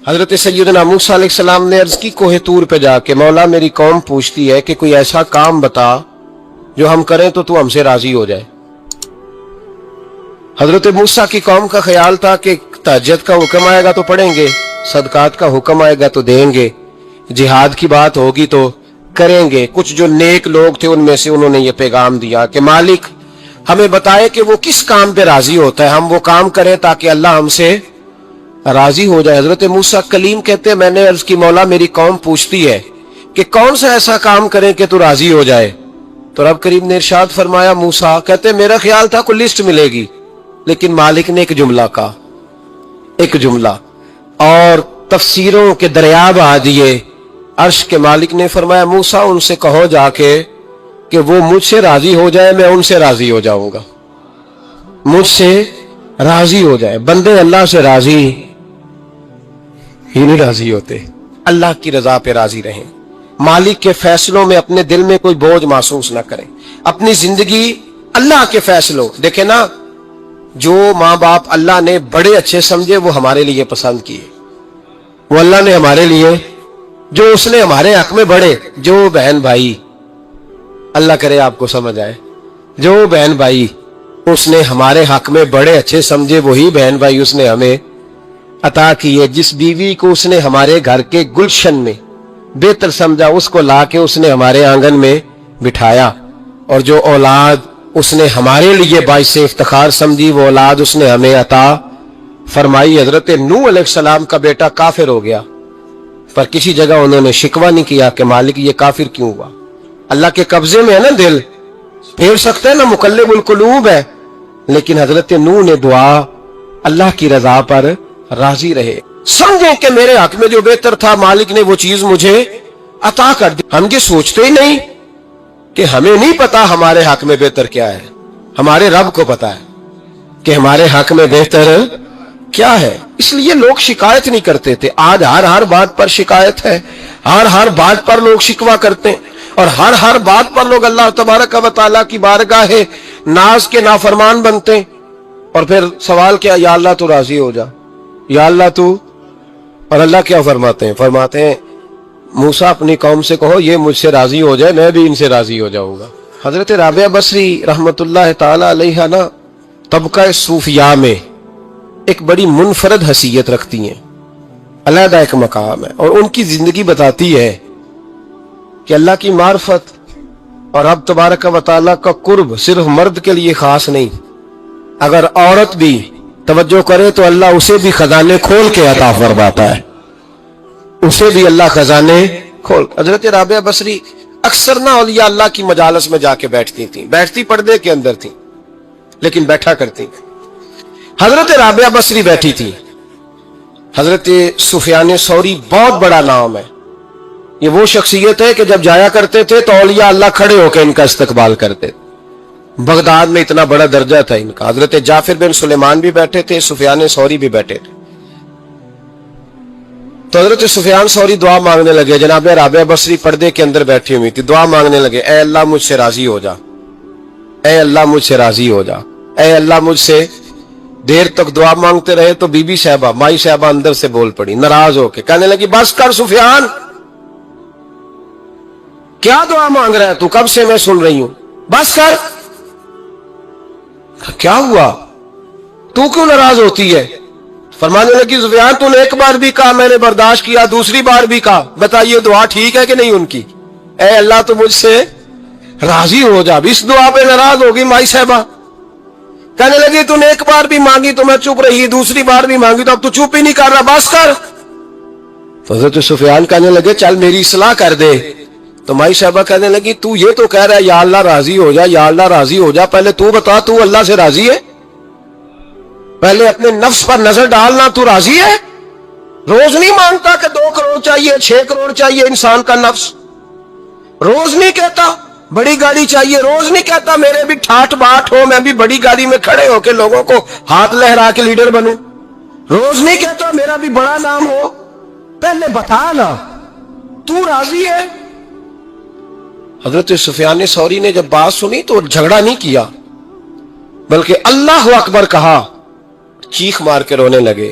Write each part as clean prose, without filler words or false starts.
حضرت سیدنا موسیٰ علیہ السلام نے عرض کی کوہ طور پہ جا کے، مولا میری قوم پوچھتی ہے کہ کوئی ایسا کام بتا جو ہم کریں تو ہم سے راضی ہو جائے۔ حضرت موسیٰ کی قوم کا خیال تھا کہ تہجد کا حکم آئے گا تو پڑھیں گے، صدقات کا حکم آئے گا تو دیں گے، جہاد کی بات ہوگی تو کریں گے۔ کچھ جو نیک لوگ تھے ان میں سے انہوں نے یہ پیغام دیا کہ مالک ہمیں بتائے کہ وہ کس کام پہ راضی ہوتا ہے، ہم وہ کام کریں تاکہ اللہ ہم سے راضی ہو جائے۔ حضرت موسیٰ کلیم کہتے ہیں میں نے عرض کی مولا میری قوم پوچھتی ہے کہ کون سا ایسا کام کریں کہ تو راضی ہو جائے، تو رب کریم نے ارشاد فرمایا موسیٰ کہتے میرا خیال تھا کوئی لسٹ ملے گی، لیکن مالک نے ایک جملہ کہا، ایک جملہ، اور تفسیروں کے دریا بہا دیے۔ عرش کے مالک نے فرمایا موسیٰ ان سے کہو جا کے کہ وہ مجھ سے راضی ہو جائے، میں ان سے راضی ہو جاؤں گا، مجھ سے راضی ہو جائے۔ بندے اللہ سے راضی ہی نہیں راضی ہوتے، اللہ کی رضا پہ راضی رہیں، مالک کے فیصلوں میں اپنے دل میں کوئی بوجھ محسوس نہ کریں، اپنی زندگی اللہ کے فیصلوں۔ دیکھیں نا، جو ماں باپ اللہ نے بڑے اچھے سمجھے وہ ہمارے لیے پسند کیے، وہ اللہ نے ہمارے لیے، جو اس نے ہمارے حق میں بڑے، جو بہن بھائی، اللہ کرے آپ کو سمجھ آئے، جو بہن بھائی اس نے ہمارے حق میں بڑے اچھے سمجھے وہی بہن بھائی اس نے ہمیں عطا کیے۔ جس بیوی کو اس نے ہمارے گھر کے گلشن میں بہتر سمجھا اس کو لا کے اس نے ہمارے آنگن میں بٹھایا، اور جو اولاد اس نے ہمارے لیے باعث افتخار سمجھی وہ اولاد اس نے ہمیں عطا فرمائی۔ حضرت نوح علیہ السلام کا بیٹا کافر ہو گیا، پر کسی جگہ انہوں نے شکوہ نہیں کیا کہ مالک یہ کافر کیوں ہوا۔ اللہ کے قبضے میں ہے نا، دل پھیر سکتا ہے نا، مقلب القلوب ہے، لیکن حضرت نوح نے دعا اللہ کی رضا پر راضی رہے، سمجھیں کہ میرے حق میں جو بہتر تھا مالک نے وہ چیز مجھے عطا کر دی۔ ہم یہ سوچتے ہی نہیں کہ ہمیں نہیں پتا ہمارے حق میں بہتر کیا ہے، ہمارے رب کو پتا ہے کہ ہمارے حق میں بہتر کیا ہے، اس لیے لوگ شکایت نہیں کرتے تھے۔ آج ہر بات پر شکایت ہے، ہر بات پر لوگ شکوہ کرتے ہیں، اور ہر بات پر لوگ اللہ تبارک و تعالیٰ کی بارگاہ ناز کے نافرمان بنتے ہیں، اور پھر سوال کیا، یا اللہ تو راضی ہو جا، یا اللہ تو، اور اللہ کیا فرماتے ہیں موسیٰ اپنی قوم سے کہو یہ مجھ سے راضی ہو جائے میں بھی ان سے راضی ہو جاؤں گا۔ حضرت رابعہ بصری رحمت اللہ تعالی علیہ نا طبقہ صوفیاء میں ایک بڑی منفرد حیثیت رکھتی ہیں، علیحدہ ایک مقام ہے، اور ان کی زندگی بتاتی ہے کہ اللہ کی معرفت اور رب تبارک و تعالیٰ کا قرب صرف مرد کے لیے خاص نہیں، اگر عورت بھی توجہ کرے تو اللہ اسے بھی خزانے کھول کے عطا فرماتا ہے، اسے بھی اللہ خزانے کھول۔ حضرت رابعہ بصری اکثر نہ اولیاء اللہ کی مجالس میں جا کے بیٹھتی تھیں، بیٹھتی پردے کے اندر تھیں لیکن بیٹھا کرتی۔ حضرت رابعہ بصری بیٹھی تھی، حضرت سفیان ثوری بہت بڑا نام ہے، یہ وہ شخصیت ہے کہ جب جایا کرتے تھے تو اولیاء اللہ کھڑے ہو کے ان کا استقبال کرتے تھے، بغداد میں اتنا بڑا درجہ تھا ان کا۔ حضرت جعفر بن سلیمان بھی بیٹھے تھے، سفیان ثوری بھی بیٹھے تھے، تو حضرت سفیان ثوری دعا مانگنے لگے، جناب رابعہ بصری پردے کے اندر بیٹھی ہوئی تھی، دعا مانگنے لگے، اے اللہ مجھ سے راضی ہو جا، اے اللہ مجھ سے راضی ہو جا، اے اللہ مجھ سے۔ دیر تک دعا مانگتے رہے تو بی بی صاحبہ، مائی صاحبہ اندر سے بول پڑی ناراض ہو کے، کہنے لگی بس کر سفیان، کیا دعا مانگ رہا ہے تو، کب سے میں سن رہی ہوں، بس کر۔ کیا ہوا، تو کیوں ناراض ہوتی ہے؟ فرمانے لگی سفیان تو نے ایک بار بھی کہا میں نے برداشت کیا، دوسری بار بھی کہا، بتائیے دعا ٹھیک ہے کہ نہیں ان کی؟ اے اللہ تو مجھ سے راضی ہو جا، اس دعا پہ ناراض ہوگی مائی صاحبہ، کہنے لگی تو نے ایک بار بھی مانگی تو میں چپ رہی، دوسری بار بھی مانگی تو اب تو چپ ہی نہیں کر رہا، بس کر۔ تو حضرت سفیان کہنے لگے چل میری اصلاح کر دے، تو مائی صاحبہ کہنے لگی تو یہ تو کہہ رہا ہے یا اللہ راضی ہو جا، یا اللہ راضی ہو جا، پہلے تو بتا تو اللہ سے راضی ہے؟ پہلے اپنے نفس پر نظر ڈالنا، تو راضی ہے؟ روز نہیں مانگتا کہ 2 کروڑ چاہیے، 6 کروڑ چاہیے، انسان کا نفس روز نہیں کہتا بڑی گاڑی چاہیے، روز نہیں کہتا میرے بھی ٹھاٹ باٹ ہو، میں بھی بڑی گاڑی میں کھڑے ہو کے لوگوں کو ہاتھ لہرا کے لیڈر بنوں، روز نہیں کہتا میرا بھی بڑا نام ہو، پہلے بتا نا تو راضی ہے؟ حضرت سفیان ثوری نے جب بات سنی تو جھگڑا نہیں کیا بلکہ اللہ اکبر کہا، چیخ مار کے رونے لگے،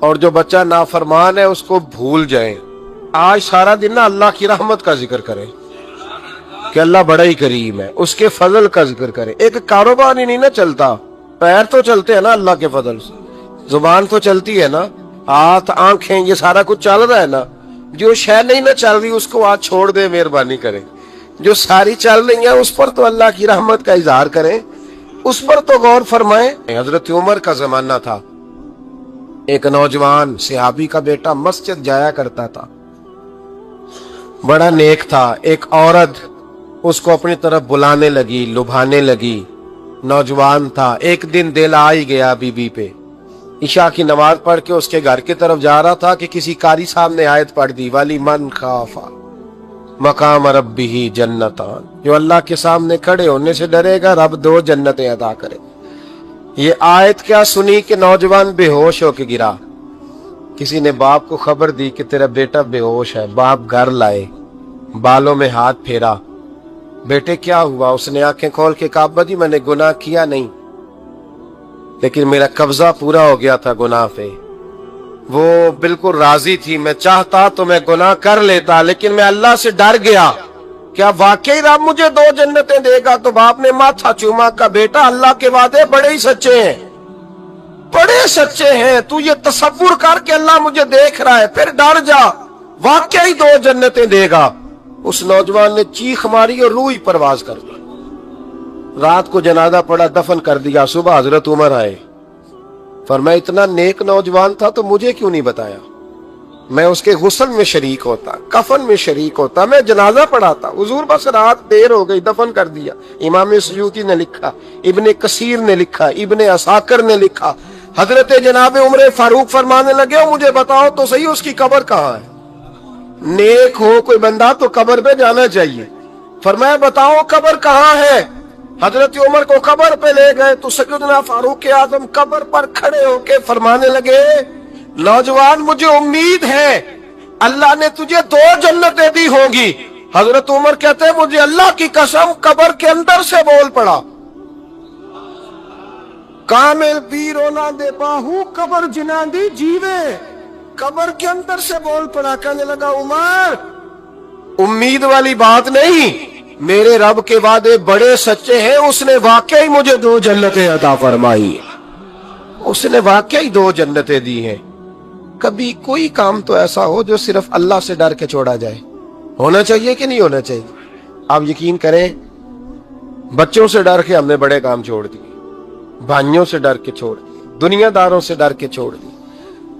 اور جو بچہ نافرمان ہے اس کو بھول جائیں. آج سارا دن نا اللہ کی رحمت کا ذکر کریں کہ اللہ بڑا ہی کریم ہے, اس کے فضل کا ذکر کریں. ایک کاروبار ہی نہیں نا چلتا, پیر تو چلتے ہیں نا اللہ کے فضل سے, زبان تو چلتی ہے نا, ہاتھ آنکھیں یہ سارا کچھ چل رہا ہے نا. جو شے نہیں نہ چل رہی اس کو آج چھوڑ دے, مہربانی کریں. جو ساری چل رہی ہیں اس پر تو اللہ کی رحمت کا اظہار کریں, اس پر تو غور فرمائیں. حضرت عمر کا زمانہ تھا, ایک نوجوان صحابی کا بیٹا مسجد جایا کرتا تھا, بڑا نیک تھا. ایک عورت اس کو اپنی طرف بلانے لگی, لبھانے لگی. نوجوان تھا, ایک دن دل آ ہی گیا بی بی پہ. عشاء کی نماز پڑھ کے اس کے گھر کی طرف جا رہا تھا کہ کسی قاری صاحب نے آیت پڑھ دی, والی من خاف مقام ربہ جنتان, جو اللہ کے سامنے کھڑے ہونے سے ڈرے گا رب 2 جنتیں عطا کرے. یہ آیت کیا سنی کہ نوجوان بے ہوش ہو کے گرا. کسی نے باپ کو خبر دی کہ تیرا بیٹا بے ہوش ہے. باپ گھر لائے, بالوں میں ہاتھ پھیرا, بیٹے کیا ہوا؟ اس نے آنکھیں کھول کے کہا ابا جی میں نے گناہ کیا نہیں, لیکن میرا قبضہ پورا ہو گیا تھا گناہ پہ. وہ بالکل راضی تھی, میں چاہتا تو میں گناہ کر لیتا, لیکن میں اللہ سے ڈر گیا. کیا واقعی رب مجھے 2 جنتیں دے گا؟ تو باپ نے ماتھا چوما, کا بیٹا اللہ کے وعدے بڑے ہی سچے ہیں, بڑے سچے ہیں. تو یہ تصور کر کے اللہ مجھے دیکھ رہا ہے, پھر ڈر جا, واقعی 2 جنتیں دے گا. اس نوجوان نے چیخ ماری اور روح پرواز کر دی. رات کو جنازہ پڑا, دفن کر دیا. صبح حضرت عمر آئے, فرمایا اتنا نیک نوجوان تھا تو مجھے کیوں نہیں بتایا؟ میں اس کے غسل میں شریک ہوتا, کفن میں شریک ہوتا, میں جنازہ پڑھاتا. حضور بس رات دیر ہو گئی, دفن کر دیا. امام سیوطی نے لکھا, ابن کثیر نے لکھا, ابن عساکر نے لکھا. حضرت جناب عمر فاروق فرمانے لگے مجھے بتاؤ تو صحیح اس کی قبر کہاں ہے؟ نیک ہو کوئی بندہ تو قبر پہ جانا چاہیے. فرمایا بتاؤ قبر کہاں ہے؟ حضرت عمر کو قبر پہ لے گئے تو سیدنا فاروق اعظم قبر پر کھڑے ہو کے فرمانے لگے نوجوان مجھے امید ہے اللہ نے تجھے 2 جنتیں دی ہوں گی. حضرت عمر کہتے ہیں مجھے اللہ کی قسم قبر کے اندر سے بول پڑا, کامل پیرونا دے باہو قبر جنا دی جیوے. قبر کے اندر سے بول پڑا, کہنے لگا عمر امید والی بات نہیں, میرے رب کے وعدے بڑے سچے ہیں, اس نے واقعی مجھے 2 جنتیں عطا فرمائی, اس نے واقعی 2 جنتیں دی ہیں. کبھی کوئی کام تو ایسا ہو جو صرف اللہ سے ڈر کے چھوڑا جائے, ہونا چاہیے کہ نہیں ہونا چاہیے؟ آپ یقین کریں بچوں سے ڈر کے ہم نے بڑے کام چھوڑ دیے, بھائیوں سے ڈر کے چھوڑ دیے, دنیا داروں سے ڈر کے چھوڑ دیے.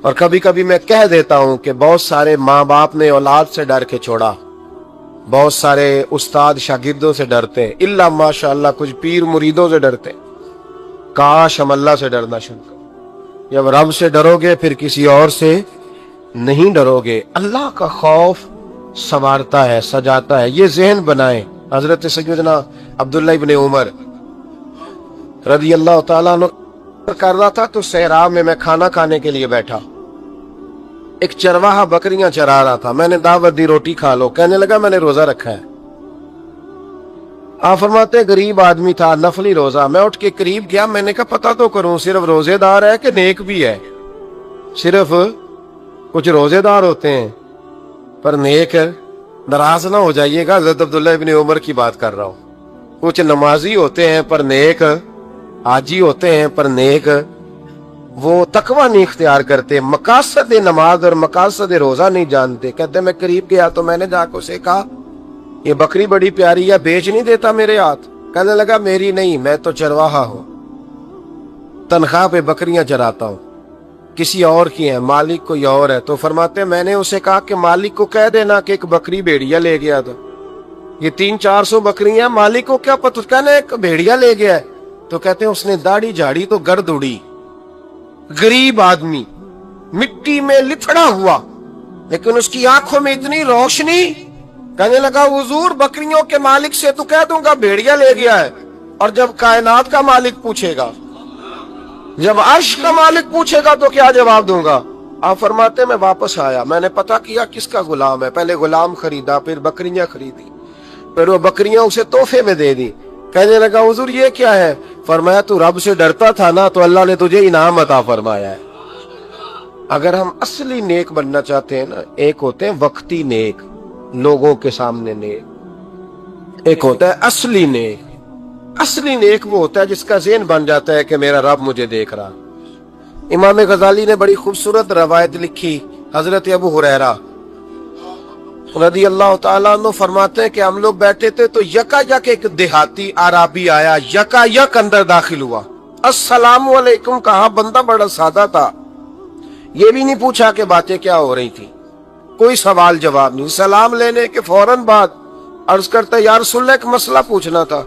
اور کبھی کبھی میں کہہ دیتا ہوں کہ بہت سارے ماں باپ نے اولاد سے ڈر کے چھوڑا, بہت سارے استاد شاگردوں سے ڈرتے ہیں, الا ماشاءاللہ کچھ پیر مریدوں سے ڈرتے. کاش ہم اللہ سے ڈرنا شروع کریں. جب رب سے ڈرو گے پھر کسی اور سے نہیں ڈرو گے. اللہ کا خوف سنوارتا ہے, سجاتا ہے, یہ ذہن بنائیں. حضرت سیدنا عبداللہ ابن عمر رضی اللہ تعالیٰ عنہ کر رہا تھا تو صحرا میں کھانا کھانے کے لیے بیٹھا. ایک چرواہا بکریاں چرا رہا تھا, میں نے دعوت دی روٹی کھا لو, کہنے لگا میں نے روزہ رکھا ہے. آپ فرماتے غریب آدمی تھا, نفلی روزہ. میں اٹھ کے قریب گیا, میں نے کہا پتہ تو کروں صرف روزے دار ہے کہ نیک بھی ہے؟ صرف کچھ روزے دار ہوتے ہیں پر نیک. ناراض نہ ہو جائیے گا, حضرت عبداللہ ابن عمر کی بات کر رہا ہوں. کچھ نمازی ہوتے ہیں پر نیک, حاجی ہوتے ہیں پر نیک, وہ تقوی نہیں اختیار کرتے, مقاصد نماز اور مقاصد روزہ نہیں جانتے. کہتے میں قریب گیا تو میں نے جا کے اسے کہا یہ بکری بڑی پیاری ہے, بیچ نہیں دیتا میرے ہاتھ؟ کہنے لگا میری نہیں, میں تو چرواہا ہوں, تنخواہ پہ بکریاں چراتا ہوں, کسی اور کی ہیں, مالک کوئی اور ہے. تو فرماتے میں نے اسے کہا کہ مالک کو کہہ دینا کہ ایک بکری بھیڑیا لے گیا تھا, یہ 300-400 بکریاں, مالک کو کیا پتہ, کہنے ایک بھیڑیا لے گیا ہے. تو کہتے ہیں اس نے داڑھی جھاڑی تو گرد اڑی. غریب آدمی مٹی میں لتھڑا ہوا لیکن اس کی آنکھوں میں اتنی روشنی. کہنے لگا حضور بکریوں کے مالک سے تو کہہ دوں گا بھیڑیا لے گیا ہے, اور جب کائنات کا مالک پوچھے گا, جب عرش کا مالک پوچھے گا تو کیا جواب دوں گا؟ آپ فرماتے میں واپس آیا, میں نے پتہ کیا کس کا غلام ہے. پہلے غلام خریدا, پھر بکریاں خریدی, پھر وہ بکریاں اسے تحفے میں دے دی. کہنے لگا حضور یہ کیا ہے؟ فرمایا تو رب سے ڈرتا تھا نا تو اللہ نے تجھے انعام عطا فرمایا ہے. اگر ہم اصلی نیک بننا چاہتے ہیں نا، ایک ہوتے ہیں وقتی نیک، لوگوں کے سامنے نیک، ایک ہوتا ہے اصلی نیک۔ اصلی نیک وہ ہوتا ہے جس کا ذہن بن جاتا ہے کہ میرا رب مجھے دیکھ رہا۔ امام غزالی نے بڑی خوبصورت روایت لکھی، حضرت ابو ہریرہ رضی اللہ تعالیٰ عنہ فرماتے ہیں کہ ہم لوگ بیٹھے تھے تو یکا یک ایک دیہاتی عربی آیا، یکا یک اندر داخل ہوا، السلام علیکم کہا۔ بندہ بڑا سادہ تھا، یہ بھی نہیں پوچھا کہ باتیں کیا ہو رہی تھی، کوئی سوال جواب نہیں، سلام لینے کے فوراً بعد عرض کرتا یا رسول اللہ ایک مسئلہ پوچھنا تھا۔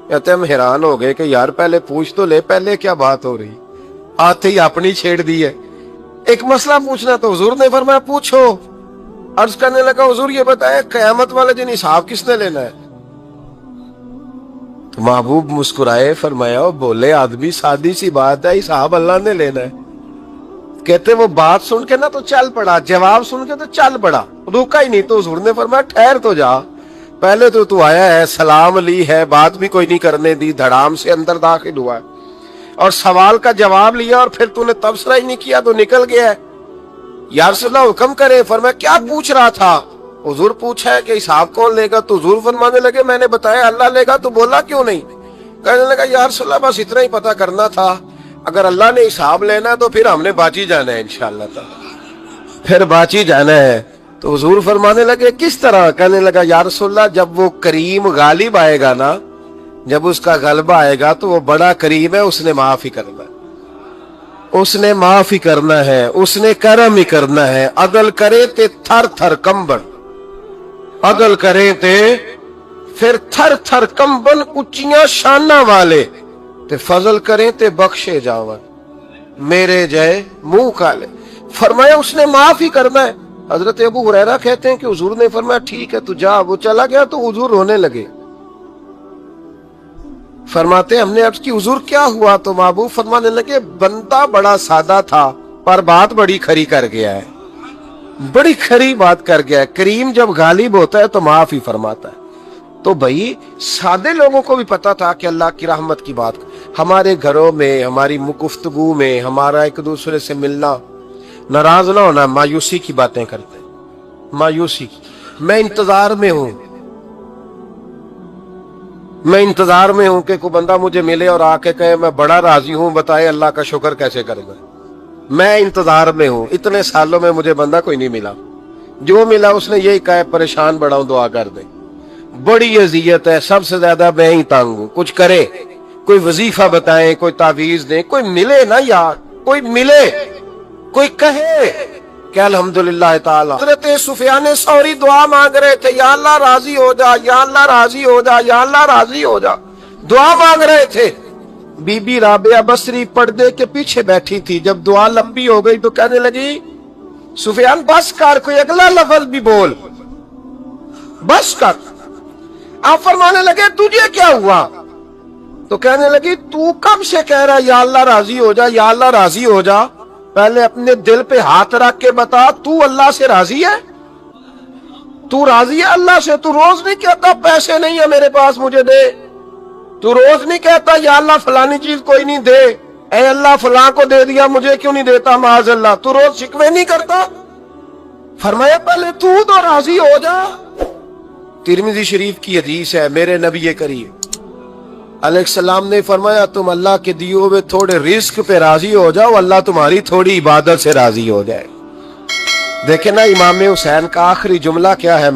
کہتے ہم حیران ہو گئے کہ یار پہلے پوچھ تو لے، پہلے کیا بات ہو رہی، آتے ہی اپنی چھیڑ دی ہے۔ ایک مسئلہ پوچھنا تو حضور نے فرمایا پوچھو۔ عرض کرنے لگا حضور یہ بتائے قیامت والے دن حساب کس نے لینا ہے؟ تو محبوب مسکرائے، فرمایا بولے آدمی سادی سی بات ہے، حساب اللہ نے لینا ہے۔ کہتے وہ بات سن کے نا تو چل پڑا، جواب سن کے تو چل پڑا، رکا ہی نہیں۔ تو حضور نے فرمایا ٹھہر تو جا، پہلے تو آیا ہے، سلام لی ہے، بات بھی کوئی نہیں کرنے دی، دھڑام سے اندر داخل ہوا ہے اور سوال کا جواب لیا اور پھر تو نے تبصرہ ہی نہیں کیا تو نکل گیا ہے۔ یا رسول اللہ حکم کرے۔ فرمایا کیا پوچھ رہا تھا؟ حضور پوچھا ہے کہ حساب کون لے گا؟ تو حضور فرمانے لگے میں نے بتایا اللہ لے گا، تو بولا کیوں نہیں؟ کہنے لگا یا رسول اللہ بس اتنا ہی پتا کرنا تھا، اگر اللہ نے حساب لینا تو پھر ہم نے باچی جانا ہے انشاءاللہ تعالی، پھر باچی جانا ہے۔ تو حضور فرمانے لگے کس طرح؟ کہنے لگا یا رسول اللہ جب وہ کریم غالب آئے گا نا، جب اس کا غلبہ آئے گا تو وہ بڑا کریم ہے، اس نے معاف ہی کرنا ہے، اس نے معاف ہی کرنا ہے، اس نے کرم ہی کرنا ہے۔ عدل کرے تے تھر تھر کمبن، عدل کرے تے پھر تھر تھر کمبن، اچیاں شانہ والے تے فضل کریں تے بخشے جاون، میرے جائے منہ کالے۔ فرمایا اس نے معاف ہی کرنا ہے۔ حضرت ابو ہریرہ کہتے ہیں کہ حضور نے فرمایا ٹھیک ہے تو جا۔ وہ چلا گیا تو حضور رونے لگے۔ فرماتے ہم نے عرض کی حضور کیا ہوا؟ تو محبوب فرمانے لگے بندہ بڑا سادہ تھا پر بات بڑی کھری کر گیا ہے، بڑی کھری بات کر گیا ہے۔ کریم جب غالب ہوتا ہے تو معاف ہی فرماتا ہے۔ تو بھائی سادے لوگوں کو بھی پتا تھا کہ اللہ کی رحمت کی بات، ہمارے گھروں میں، ہماری گفتگو میں، ہمارا ایک دوسرے سے ملنا، ناراض نہ ہونا، مایوسی کی باتیں کرتے ہیں، مایوسی۔ میں انتظار میں ہوں، میں انتظار میں ہوں کہ کوئی بندہ مجھے ملے اور آ کے کہے میں بڑا راضی ہوں، بتائے اللہ کا شکر کیسے کرے گا۔ میں انتظار میں ہوں، اتنے سالوں میں مجھے بندہ کوئی نہیں ملا، جو ملا اس نے یہی کہا پریشان بڑا ہوں دعا کر دے، بڑی اذیت ہے، سب سے زیادہ میں ہی تنگ ہوں، کچھ کرے، کوئی وظیفہ بتائیں، کوئی تعویذ دیں، کوئی ملے نا یار، کوئی ملے، کوئی کہے کہ الحمدللہ تعالی۔ حضرت سفیان ثوری دعا مانگ رہے تھے، یا اللہ راضی ہو جا، یا اللہ راضی ہو جا، یا اللہ راضی ہو جا، دعا مانگ رہے تھے۔ بی بی رابعہ بصری پردے کے پیچھے بیٹھی تھی، جب دعا لمبی ہو گئی تو کہنے لگی سفیان بس کر، کوئی اگلا لفظ بھی بول، بس کر۔ آپ فرمانے لگے تجھے کیا ہوا؟ تو کہنے لگی تو کب سے کہہ رہا یا اللہ راضی ہو جا، یا اللہ راضی ہو جا، پہلے اپنے دل پہ ہاتھ رکھ کے بتا تو اللہ سے راضی ہے؟ تو راضی ہے اللہ سے؟ تو روز نہیں کہتا پیسے نہیں ہے میرے پاس مجھے دے؟ تو روز نہیں کہتا یا اللہ فلانی چیز کوئی نہیں دے، اے اللہ فلاں کو دے دیا مجھے کیوں نہیں دیتا معاذ اللہ؟ تو روز شکوے نہیں کرتا؟ فرمایا پہلے تو راضی ہو جا۔ ترمذی شریف کی حدیث ہے، میرے نبی کریم علیہ السلام نے فرمایا تم اللہ کے دیے ہوئے تھوڑے رزق پہ راضی ہو جاؤ، اللہ تمہاری تھوڑی عبادت سے راضی ہو جائے۔ دیکھیں نا امام حسین کا آخری جملہ کیا ہے؟